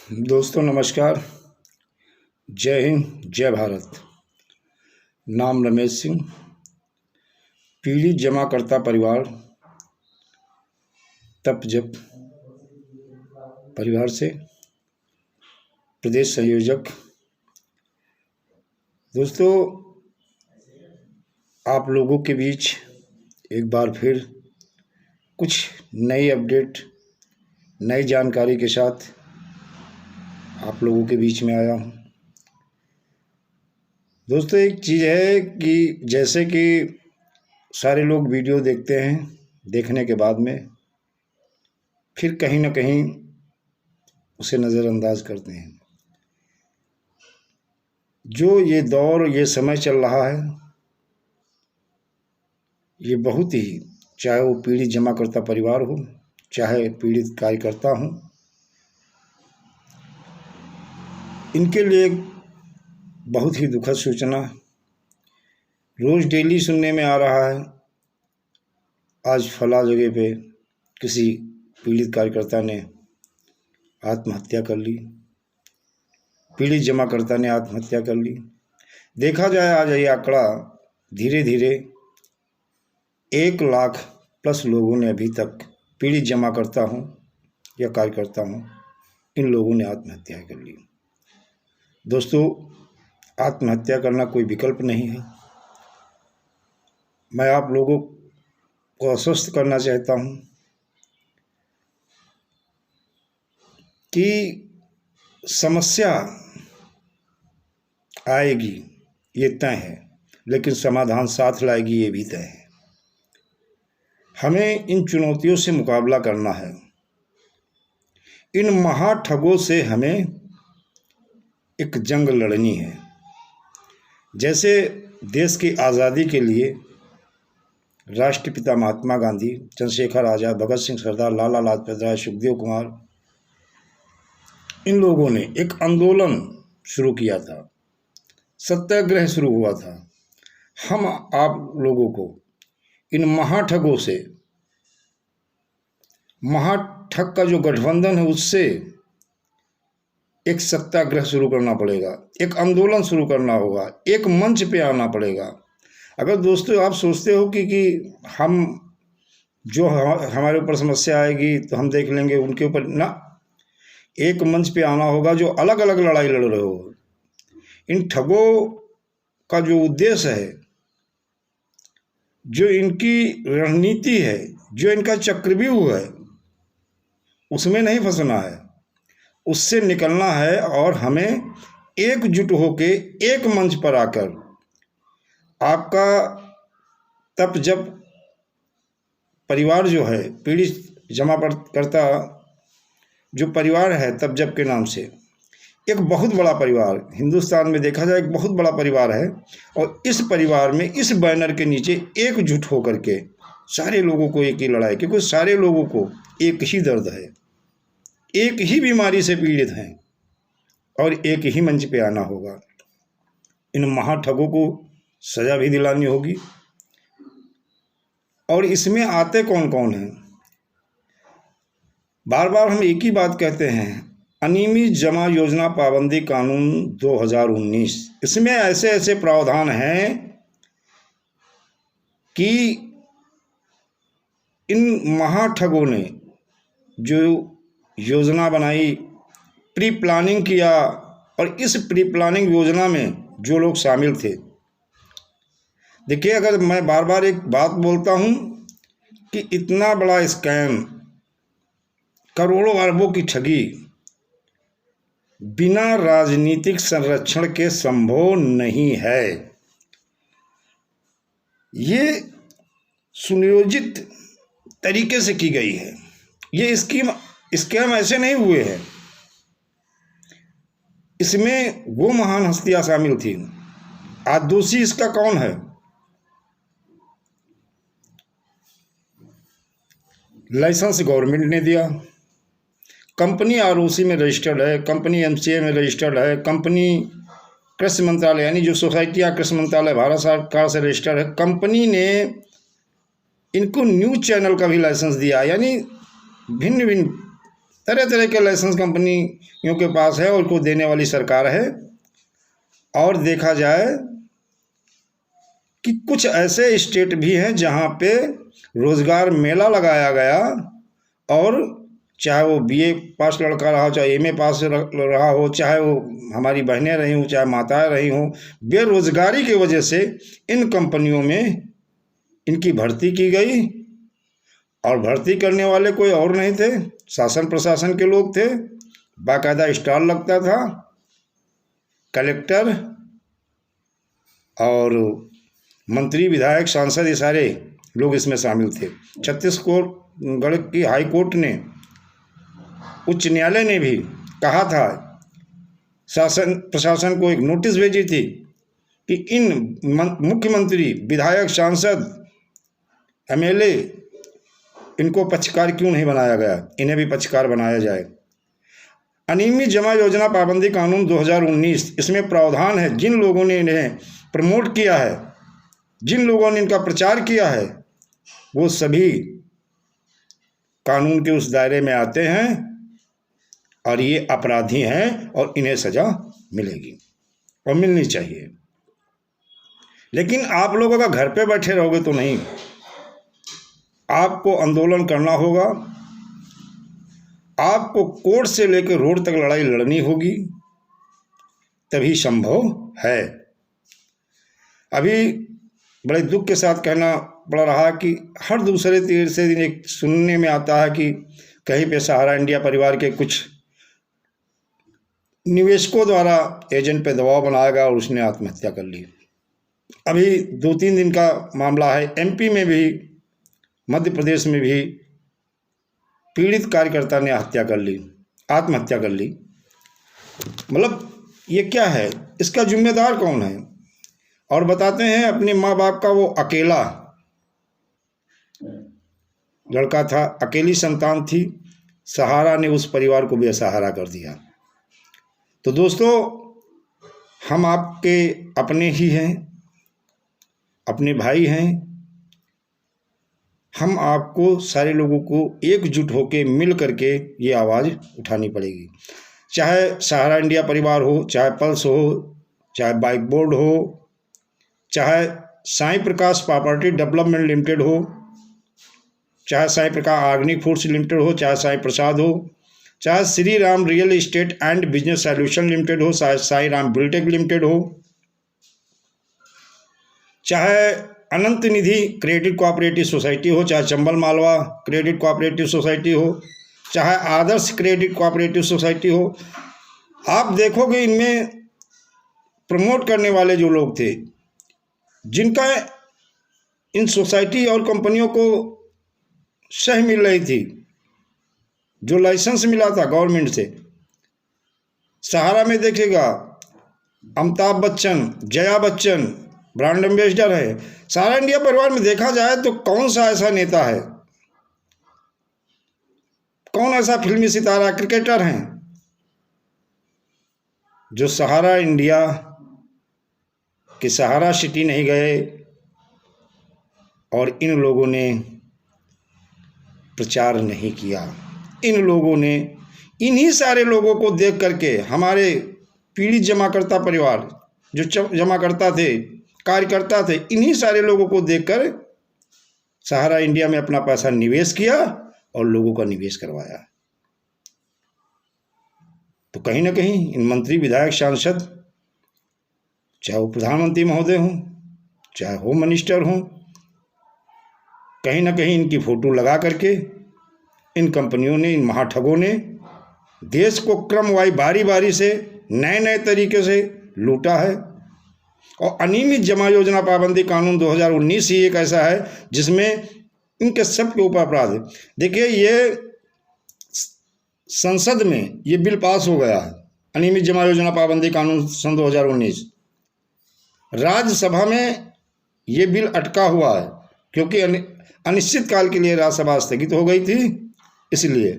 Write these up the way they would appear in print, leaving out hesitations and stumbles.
दोस्तों नमस्कार। जय हिंद, जय भारत। नाम रमेश सिंह, पीढ़ी जमाकर्ता परिवार तप जप परिवार से प्रदेश संयोजक। दोस्तों, आप लोगों के बीच एक बार फिर कुछ नई अपडेट, नई जानकारी के साथ आप लोगों के बीच में आया हूँ। दोस्तों, एक चीज़ है कि जैसे कि सारे लोग वीडियो देखते हैं, देखने के बाद में फिर कहीं ना कहीं उसे नज़रअंदाज करते हैं। जो ये दौर, ये समय चल रहा है, ये बहुत ही, चाहे वो पीड़ित जमाकर्ता परिवार हो, चाहे पीड़ित कार्यकर्ता हो, इनके लिए बहुत ही दुखद सूचना रोज़ डेली सुनने में आ रहा है। आज फला जगह पे किसी पीड़ित कार्यकर्ता ने आत्महत्या कर ली, पीड़ित जमाकर्ता ने आत्महत्या कर ली। देखा जाए आज ये आंकड़ा धीरे धीरे 1 लाख प्लस लोगों ने अभी तक, पीड़ित जमाकर्ता हों या कार्यकर्ता हों, इन लोगों ने आत्महत्या कर ली। दोस्तों, आत्महत्या करना कोई विकल्प नहीं है। मैं आप लोगों को आश्वस्त करना चाहता हूं कि समस्या आएगी, ये तय है, लेकिन समाधान साथ लाएगी, ये भी तय है। हमें इन चुनौतियों से मुकाबला करना है। इन महाठगों से हमें एक जंग लड़नी है। जैसे देश की आज़ादी के लिए राष्ट्रपिता महात्मा गांधी, चंद्रशेखर आज़ाद, भगत सिंह, सरदार लाला लाजपत राय, सुखदेव कुमार, इन लोगों ने एक आंदोलन शुरू किया था, सत्याग्रह शुरू हुआ था। हम आप लोगों को इन महाठगों से, महाठग का जो गठबंधन है, उससे एक सत्याग्रह शुरू करना पड़ेगा, एक आंदोलन शुरू करना होगा, एक मंच पे आना पड़ेगा। अगर दोस्तों आप सोचते हो कि हम जो हमारे ऊपर समस्या आएगी तो हम देख लेंगे, उनके ऊपर ना, एक मंच पे आना होगा जो अलग अलग लड़ाई लड़ रहे हो। इन ठगों का जो उद्देश्य है, जो इनकी रणनीति है, जो इनका चक्रव्यूह है, उसमें नहीं फंसना है, उससे निकलना है। और हमें एकजुट होके एक मंच पर आकर आपका तप जप परिवार जो है, पीड़ित जमाकर्ता जो परिवार है तप जप के नाम से, एक बहुत बड़ा परिवार, हिंदुस्तान में देखा जाए एक बहुत बड़ा परिवार है। और इस परिवार में, इस बैनर के नीचे एकजुट होकर के सारे लोगों को एक ही लड़ाई, क्योंकि सारे लोगों को एक ही दर्द है, एक ही बीमारी से पीड़ित हैं, और एक ही मंच पे आना होगा। इन महाठगों को सजा भी दिलानी होगी। और इसमें आते कौन कौन हैं? बार बार हम एक ही बात कहते हैं, अनियमित जमा योजना पाबंदी कानून 2019। इसमें ऐसे ऐसे प्रावधान हैं कि इन महाठगों ने जो योजना बनाई, प्री प्लानिंग किया, और इस प्री प्लानिंग योजना में जो लोग शामिल थे, देखिए, अगर मैं बार बार एक बात बोलता हूं कि इतना बड़ा स्कैम, करोड़ों अरबों की ठगी बिना राजनीतिक संरक्षण के संभव नहीं है। ये सुनियोजित तरीके से की गई है। ये स्कैम ऐसे नहीं हुए हैं, इसमें वो महान हस्तियां शामिल थी। आज दोषी इसका कौन है? लाइसेंस गवर्नमेंट ने दिया, कंपनी आरओसी में रजिस्टर्ड है, कंपनी एमसीए में रजिस्टर्ड है, कंपनी कृषि मंत्रालय, यानी जो सोसाइटियाँ कृषि मंत्रालय भारत सरकार से रजिस्टर्ड है, कंपनी ने इनको न्यूज़ चैनल का भी लाइसेंस दिया, यानी भिन्न भिन्न तरह तरह के लाइसेंस कंपनियों के पास है और को देने वाली सरकार है। और देखा जाए कि कुछ ऐसे स्टेट भी हैं जहाँ पे रोजगार मेला लगाया गया, और चाहे वो बीए पास लड़का रहा हो, चाहे एमए पास रहा हो, चाहे वो हमारी बहनें रही हों, चाहे माताएं रही हों, बेरोजगारी की वजह से इन कंपनियों में इनकी भर्ती की गई। और भर्ती करने वाले कोई और नहीं थे, शासन प्रशासन के लोग थे। बाकायदा स्टॉल लगता था, कलेक्टर और मंत्री विधायक सांसद ये सारे लोग इसमें शामिल थे। छत्तीसगढ़ की हाई कोर्ट ने, उच्च न्यायालय ने भी कहा था, शासन प्रशासन को एक नोटिस भेजी थी कि इन मुख्यमंत्री, विधायक, सांसद, एमएलए, इनको पक्षकार क्यों नहीं बनाया गया, इन्हें भी पक्षकार बनाया जाए। अनियमित जमा योजना पाबंदी कानून 2019, इसमें प्रावधान है जिन लोगों ने इन्हें प्रमोट किया है, जिन लोगों ने इनका प्रचार किया है, वो सभी कानून के उस दायरे में आते हैं और ये अपराधी हैं और इन्हें सजा मिलेगी और मिलनी चाहिए। लेकिन आप लोग अगर घर पे बैठे रहोगे तो नहीं, आपको आंदोलन करना होगा, आपको कोर्ट से लेकर रोड तक लड़ाई लड़नी होगी, तभी संभव है। अभी बड़े दुख के साथ कहना पड़ रहा कि हर दूसरे तीसरे दिन एक सुनने में आता है कि कहीं पे सहारा इंडिया परिवार के कुछ निवेशकों द्वारा एजेंट पे दबाव बनाया गया और उसने आत्महत्या कर ली। अभी 2-3 दिन का मामला है, एमपी में भी, मध्य प्रदेश में भी पीड़ित कार्यकर्ता ने आत्महत्या कर ली। मतलब ये क्या है, इसका जिम्मेदार कौन है? और बताते हैं अपने माँ बाप का वो अकेला लड़का था, अकेली संतान थी, सहारा ने उस परिवार को बेसहारा कर दिया। तो दोस्तों, हम आपके अपने ही हैं, अपने भाई हैं। हम आपको सारे लोगों को एकजुट होकर मिल करके ये आवाज़ उठानी पड़ेगी। चाहे सहारा इंडिया परिवार हो, चाहे पल्स हो, चाहे बाइक बोर्ड हो, चाहे साईं प्रकाश प्रॉपर्टी डेवलपमेंट लिमिटेड हो, चाहे साईं प्रकाश ऑर्गेनिक फूड्स लिमिटेड हो, चाहे साईं प्रसाद हो, चाहे Shri Ram real estate and business solution limited हो, चाहे साईं राम बिल्टेक लिमिटेड हो, चाहे अनंत निधि क्रेडिट कोऑपरेटिव सोसाइटी हो, चाहे Chambal Malwa credit cooperative society हो, चाहे आदर्श क्रेडिट कोऑपरेटिव सोसाइटी हो, आप देखोगे इनमें प्रमोट करने वाले जो लोग थे, जिनका इन सोसाइटी और कंपनियों को सही मिल रही थी, जो लाइसेंस मिला था गवर्नमेंट से। सहारा में देखिएगा अमिताभ बच्चन, जया बच्चन ब्रांड एम्बेसडर है। सहारा इंडिया परिवार में देखा जाए तो कौन सा ऐसा नेता है, कौन ऐसा फिल्मी सितारा, क्रिकेटर हैं जो सहारा इंडिया कि सहारा सिटी नहीं गए और इन लोगों ने प्रचार नहीं किया। इन लोगों ने, इन्हीं सारे लोगों को देख करके हमारे पीड़ित जमाकर्ता परिवार जो जमाकर्ता थे, कार्यकर्ता थे, इन्हीं सारे लोगों को देखकर सहारा इंडिया में अपना पैसा निवेश किया और लोगों का निवेश करवाया। तो कहीं ना कहीं इन मंत्री, विधायक, सांसद, चाहे वो प्रधानमंत्री महोदय हों, चाहे होम मिनिस्टर हों, कहीं ना कहीं इनकी फोटो लगा करके इन कंपनियों ने, इन महाठगों ने देश को क्रमवार बारी बारी से नए नए तरीके से लूटा है। और अनियमित जमा योजना पाबंदी कानून 2019 ही एक ऐसा है जिसमें इनके सबके ऊपर अपराध है। देखिए, ये संसद में ये बिल पास हो गया है, अनियमित जमा योजना पाबंदी कानून सन 2019। राज्यसभा में ये बिल अटका हुआ है क्योंकि अनिश्चित काल के लिए राज्यसभा स्थगित हो गई थी। इसलिए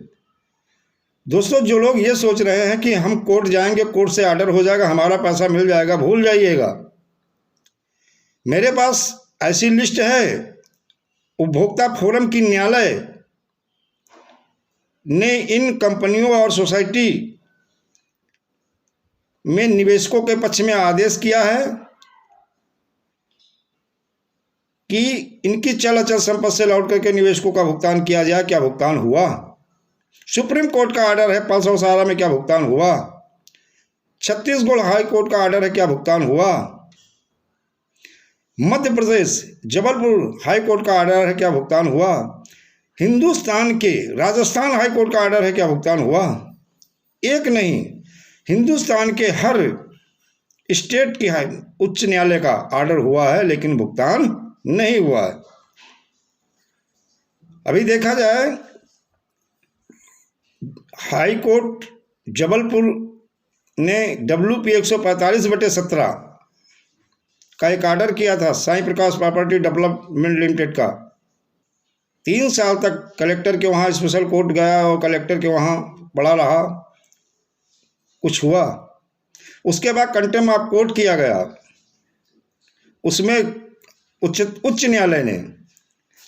दोस्तों, जो लोग ये सोच रहे हैं कि हम कोर्ट जाएंगे, कोर्ट से ऑर्डर हो जाएगा, हमारा पैसा मिल जाएगा, भूल जाइएगा। मेरे पास ऐसी लिस्ट है, उपभोक्ता फोरम की न्यायालय ने इन कंपनियों और सोसाइटी में निवेशकों के पक्ष में आदेश किया है कि इनकी चल अचल संपत्ति से लौट करके निवेशकों का भुगतान किया जाए। क्या भुगतान हुआ? सुप्रीम कोर्ट का ऑर्डर है, पल्स और सहारा में क्या भुगतान हुआ? छत्तीसगढ़ हाई कोर्ट का ऑर्डर है, क्या भुगतान हुआ? मध्य प्रदेश जबलपुर हाई कोर्ट का ऑर्डर है, क्या भुगतान हुआ? हिंदुस्तान के राजस्थान हाई कोर्ट का ऑर्डर है, क्या भुगतान हुआ? एक नहीं, हिंदुस्तान के हर स्टेट की उच्च न्यायालय का ऑर्डर हुआ है, लेकिन भुगतान नहीं हुआ है। अभी देखा जाए, हाई कोर्ट जबलपुर ने WP 145/17 का एक ऑर्डर किया था साईं प्रकाश प्रॉपर्टी डेवलपमेंट लिमिटेड का। 3 साल तक कलेक्टर के वहाँ स्पेशल कोर्ट गया और कलेक्टर के वहाँ पड़ा रहा, कुछ हुआ। उसके बाद कंटेम्प्ट ऑफ कोर्ट किया गया। उसमें उच्च न्यायालय ने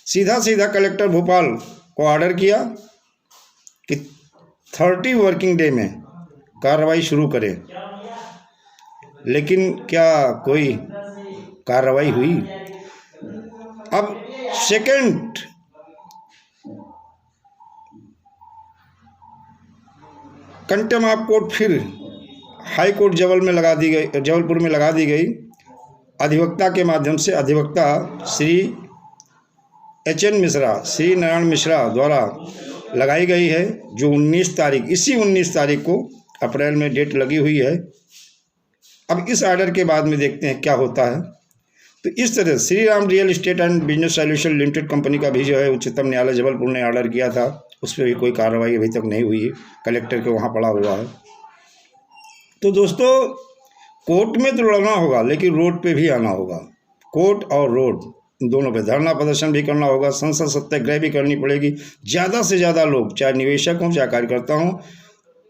सीधा कलेक्टर भोपाल को ऑर्डर किया कि 30 वर्किंग डे में कार्रवाई शुरू करें, लेकिन क्या कोई कार्रवाई हुई? अब सेकंड कंटेम्प्ट ऑफ कोर्ट फिर हाई कोर्ट जबलपुर में लगा दी गई। अधिवक्ता के माध्यम से अधिवक्ता श्री HN मिश्रा, श्री नारायण मिश्रा द्वारा लगाई गई है, जो 19 तारीख को अप्रैल में डेट लगी हुई है। अब इस ऑर्डर के बाद में देखते हैं क्या होता है। तो इस तरह Shri Ram real estate and business solution limited company का भी जो है उच्चतम न्यायालय जबलपुर ने ऑर्डर किया था, उस पर भी कोई कार्रवाई अभी तक नहीं हुई है, कलेक्टर के वहाँ पड़ा हुआ है। तो दोस्तों, कोर्ट में तो लड़ना होगा, लेकिन रोड पे भी आना होगा। कोर्ट और रोड दोनों पे धरना प्रदर्शन भी करना होगा, संसद सत्याग्रह भी करनी पड़ेगी। ज़्यादा से ज़्यादा लोग, चाहे निवेशक हों चाहे कार्यकर्ता हों,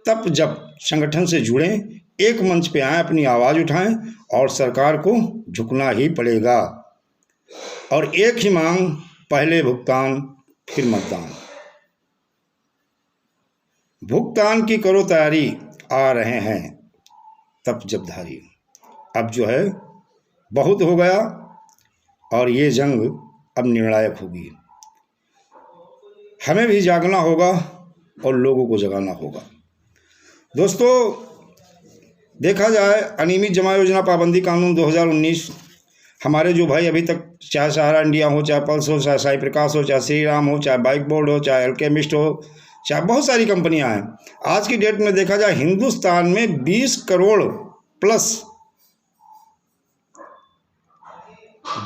तब जब संगठन से जुड़ें, एक मंच पे आएँ, अपनी आवाज़ उठाएं और सरकार को झुकना ही पड़ेगा। और एक ही मांग, पहले भुगतान फिर मतदान। भुगतान की करो तैयारी, आ रहे हैं तब जबधारी। अब जो है बहुत हो गया और ये जंग अब निर्णायक होगी। हमें भी जागना होगा और लोगों को जगाना होगा। दोस्तों, देखा जाए, अनियमित जमा योजना पाबंदी कानून 2019, हमारे जो भाई अभी तक, चाहे सहारा इंडिया हो, चाहे पल्स हो, चाहे साई प्रकाश हो, चाहे श्री राम हो, चाहे बाइक बोर्ड हो, चाहे अल्केमिस्ट हो, चाहे बहुत सारी कंपनियां हैं, आज की डेट में देखा जाए हिंदुस्तान में 20 करोड़ प्लस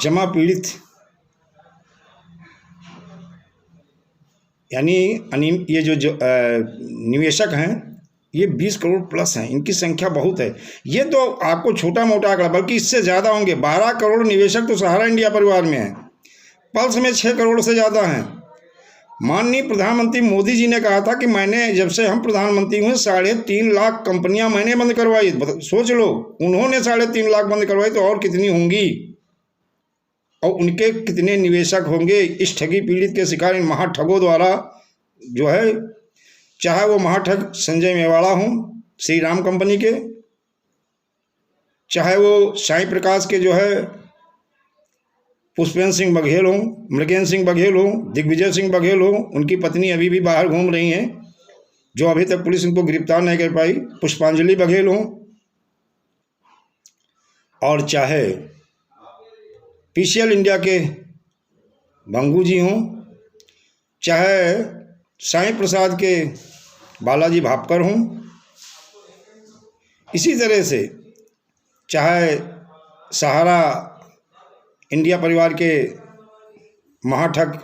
जमा पीड़ित, यानी ये जो निवेशक हैं, ये 20 करोड़ प्लस हैं। इनकी संख्या बहुत है। ये तो आपको छोटा मोटा आंकड़ा, बल्कि इससे ज़्यादा होंगे। 12 करोड़ निवेशक तो सहारा इंडिया परिवार में हैं। पल्स में 6 करोड़ से ज़्यादा हैं। माननीय प्रधानमंत्री मोदी जी ने कहा था कि मैंने, जब से हम प्रधानमंत्री हुए, 3.5 लाख कंपनियां मैंने बंद करवाई। सोच लो, उन्होंने 3.5 लाख बंद करवाई, तो और कितनी होंगी, और उनके कितने निवेशक होंगे इस ठगी पीड़ित के शिकार, इन महाठगों द्वारा जो है। चाहे वो महाठग संजय मेवाड़ा हों श्री राम कंपनी के, चाहे वो साईं प्रकाश के जो है पुष्पेंद्र सिंह बघेल हों, मृगेंद्र सिंह बघेल हों, दिग्विजय सिंह बघेल हों, उनकी पत्नी अभी भी बाहर घूम रही हैं, जो अभी तक पुलिस उनको गिरफ्तार नहीं कर पाई, पुष्पांजलि बघेल हों, और चाहे PCL इंडिया के भंगू जी हों, चाहे साईं प्रसाद के बालाजी भापकर हों, इसी तरह से चाहे सहारा इंडिया परिवार के महाठग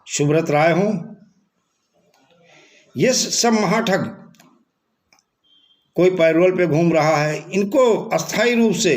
सुब्रत राय हों, ये सब महाठग कोई पैरोल पे घूम रहा है। इनको अस्थायी रूप से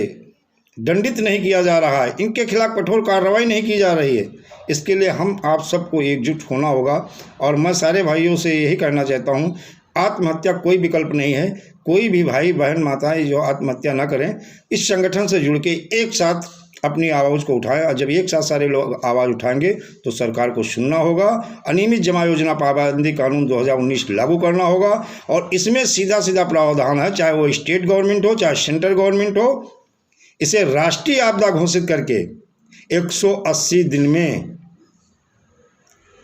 दंडित नहीं किया जा रहा है, इनके खिलाफ कठोर कार्रवाई नहीं की जा रही है। इसके लिए हम आप सबको एकजुट होना होगा। और मैं सारे भाइयों से यही कहना चाहता हूँ, आत्महत्या कोई विकल्प नहीं है। कोई भी भाई बहन माताएं जो आत्महत्या ना करें, इस संगठन से जुड़ के एक साथ अपनी आवाज़ को उठाएं, और जब एक साथ सारे लोग आवाज़ उठाएंगे तो सरकार को सुनना होगा। अनियमित जमा योजना पाबंदी कानून 2019 लागू करना होगा, और इसमें सीधा सीधा प्रावधान है, चाहे वो स्टेट गवर्नमेंट हो चाहे सेंट्रल गवर्नमेंट हो, इसे राष्ट्रीय आपदा घोषित करके 180 दिन में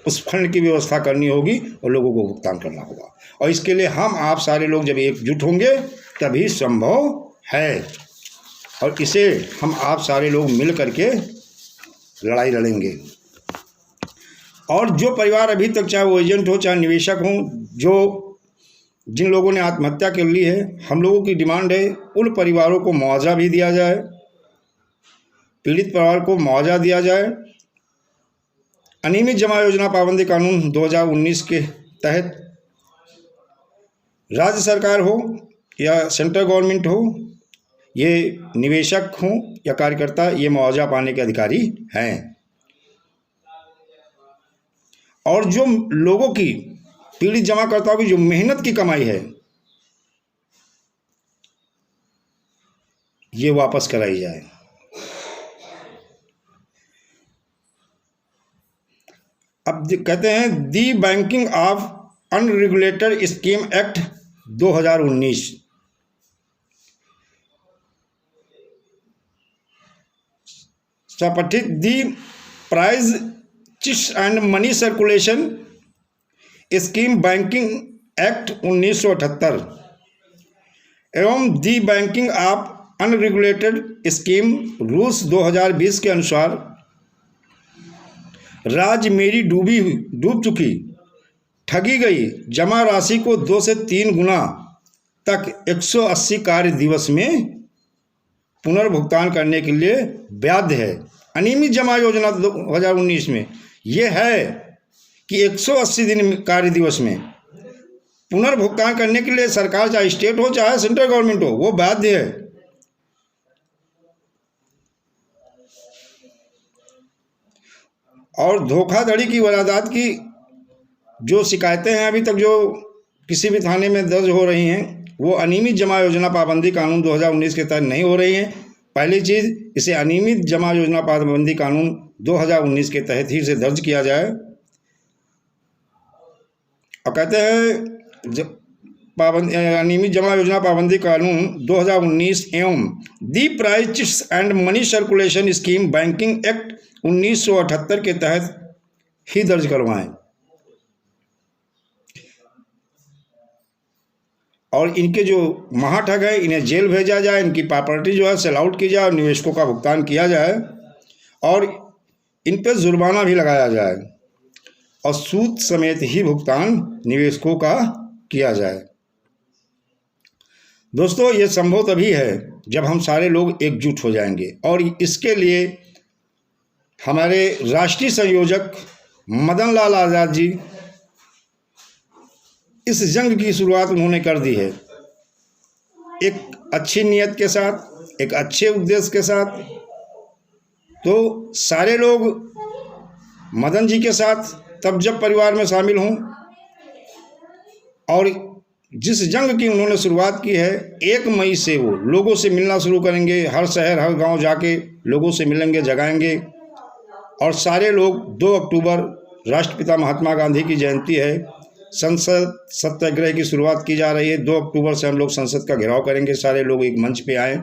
उस फंड की व्यवस्था करनी होगी और लोगों को भुगतान करना होगा। और इसके लिए हम आप सारे लोग जब एकजुट होंगे तभी संभव है, और इसे हम आप सारे लोग मिल करके लड़ाई लड़ेंगे। और जो परिवार अभी तक, चाहे वो एजेंट हो चाहे निवेशक हो, जिन लोगों ने आत्महत्या कर ली है, हम लोगों की डिमांड है उन परिवारों को मुआवजा भी दिया जाए, पीड़ित परिवार को मुआवजा दिया जाए। अनियमित जमा योजना पाबंदी कानून 2019 के तहत राज्य सरकार हो या सेंट्रल गवर्नमेंट हो, ये निवेशक हों या कार्यकर्ता, ये मुआवजा पाने के अधिकारी हैं। और जो लोगों की, पीड़ित जमाकर्ताओं की जो मेहनत की कमाई है, ये वापस कराई जाए। अब कहते हैं the banking of unregulated scheme act 2019। सपठित the prize chits and money circulation scheme banking act 1978 एवं the banking of unregulated scheme rules 2020 के अनुसार राज्य मेरी डूब चुकी, ठगी गई जमा राशि को 2 से 3 गुना तक 180 कार्य दिवस में पुनर्भुगतान करने के लिए बाध्य है। अनियमित जमा योजना 2019 में यह है कि 180 दिन कार्य दिवस में पुनर्भुगतान करने के लिए सरकार, चाहे स्टेट हो चाहे सेंट्रल गवर्नमेंट हो, वो बाध्य है। और धोखाधड़ी की, वारदात की जो शिकायतें हैं अभी तक जो किसी भी थाने में दर्ज हो रही हैं, वो अनियमित जमा योजना पाबंदी कानून 2019 के तहत नहीं हो रही हैं। पहली चीज़, इसे अनियमित जमा योजना पाबंदी कानून 2019 के तहत ही इसे दर्ज किया जाए। और कहते हैं अनियमित जमा योजना पाबंदी कानून 2019 एवं the prize chits and money circulation scheme banking act 1978 के तहत ही दर्ज करवाएं, और इनके जो महाठग है इन्हें जेल भेजा जाए, इनकी प्रॉपर्टी जो है सेल आउट की जाए और निवेशकों का भुगतान किया जाए, और इन पर जुर्माना भी लगाया जाए, और सूद समेत ही भुगतान निवेशकों का किया जाए। दोस्तों, ये संभव तभी है जब हम सारे लोग एकजुट हो जाएंगे, और इसके लिए हमारे राष्ट्रीय संयोजक मदन लाल आज़ाद जी, इस जंग की शुरुआत उन्होंने कर दी है, एक अच्छी नीयत के साथ, एक अच्छे उद्देश्य के साथ। तो सारे लोग मदन जी के साथ तब जब परिवार में शामिल हों, और जिस जंग की उन्होंने शुरुआत की है, 1 मई से वो लोगों से मिलना शुरू करेंगे, हर शहर हर गांव जाके लोगों से मिलेंगे, जगाएंगे। और सारे लोग 2 अक्टूबर राष्ट्रपिता महात्मा गांधी की जयंती है, संसद सत्याग्रह की शुरुआत की जा रही है। 2 अक्टूबर से हम लोग संसद का घेराव करेंगे, सारे लोग एक मंच पे आएँ।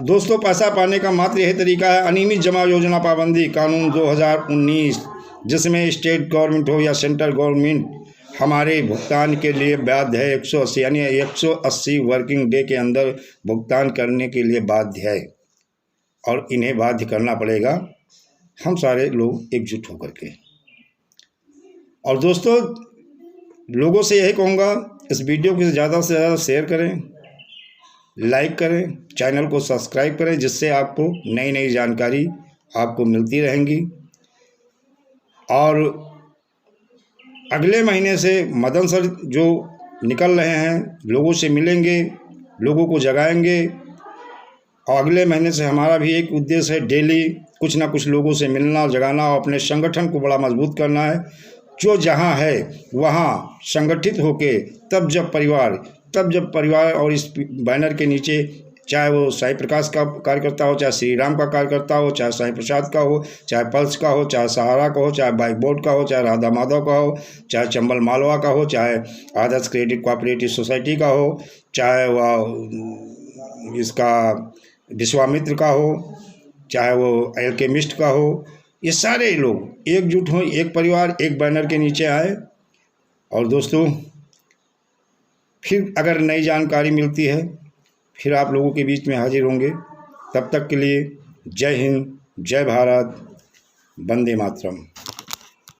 दोस्तों, पैसा पाने का मात्र यही तरीका है, अनियमित जमा योजना पाबंदी कानून 2019, जिसमें स्टेट गवर्नमेंट हो या सेंट्रल गवर्नमेंट हमारे भुगतान के लिए बाध्य है। 180 यानी 180 वर्किंग डे के अंदर भुगतान करने के लिए बाध्य है, और इन्हें बाध्य करना पड़ेगा, हम सारे लोग एकजुट होकर के। और दोस्तों, लोगों से यही कहूँगा, इस वीडियो को ज़्यादा से ज़्यादा शेयर करें, लाइक करें, चैनल को सब्सक्राइब करें, जिससे आपको नई नई जानकारी आपको मिलती रहेंगी। और अगले महीने से मदन सर जो निकल रहे हैं, लोगों से मिलेंगे, लोगों को जगाएंगे, और अगले महीने से हमारा भी एक उद्देश्य है, डेली कुछ ना कुछ लोगों से मिलना, जगाना, और अपने संगठन को बड़ा मजबूत करना है। जो जहाँ है वहाँ संगठित होके तब जब परिवार और इस बैनर के नीचे चाहे वो साई प्रकाश का कार्यकर्ता हो, चाहे श्री राम का कार्यकर्ता हो, चाहे साई प्रसाद का हो, चाहे पल्स का हो, चाहे सहारा का हो, चाहे बाइक बोर्ड का हो, चाहे राधा माधव का हो, चाहे चंबल मालवा का हो, चाहे आदर्श क्रेडिट कोऑपरेटिव सोसाइटी का हो, चाहे वह इसका विश्वामित्र का हो, चाहे वो एल्केमिस्ट का हो, ये सारे लोग एकजुट हों, एक परिवार एक बैनर के नीचे आए। और दोस्तों, फिर अगर नई जानकारी मिलती है फिर आप लोगों के बीच में हाजिर होंगे। तब तक के लिए जय हिंद, जय भारत, वंदे मातरम।